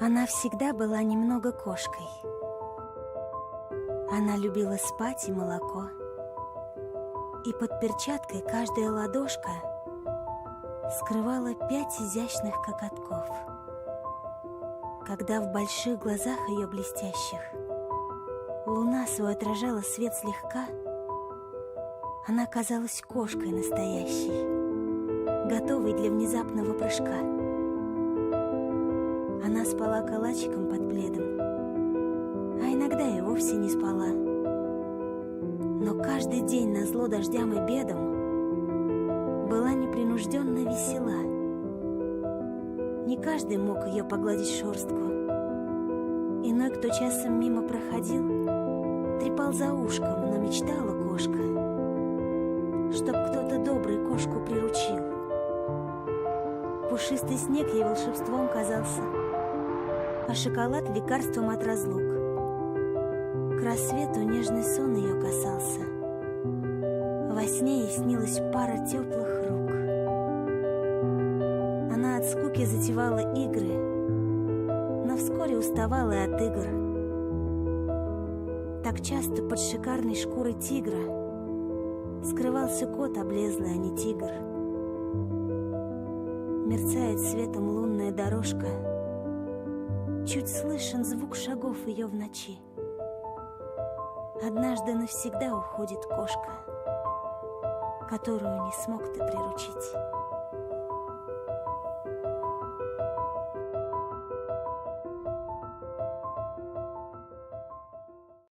Она всегда была немного кошкой. Она любила спать и молоко. И под перчаткой каждая ладошка скрывала 5 изящных коготков. Когда в больших глазах ее блестящих луна свой отражала свет слегка, она казалась кошкой настоящей, готовой для внезапного прыжка. Она спала калачиком под пледом, а иногда и вовсе не спала. Но каждый день назло дождям и бедам была непринужденно весела. Не каждый мог ее погладить шерстку. Иной, кто часом мимо проходил, трепал за ушком, но мечтала кошка, чтоб кто-то добрый кошку приручил. Пушистый снег ей волшебством казался, а шоколад — лекарством от разлук. К рассвету нежный сон ее касался. Во сне ей снилась пара теплых рук. Она от скуки затевала игры, но вскоре уставала и от игр. Так часто под шикарной шкурой тигра скрывался кот облезлый, а не тигр. Мерцает светом лунная дорожка, чуть слышен звук шагов ее в ночи. Однажды навсегда уходит кошка, которую не смог ты приручить.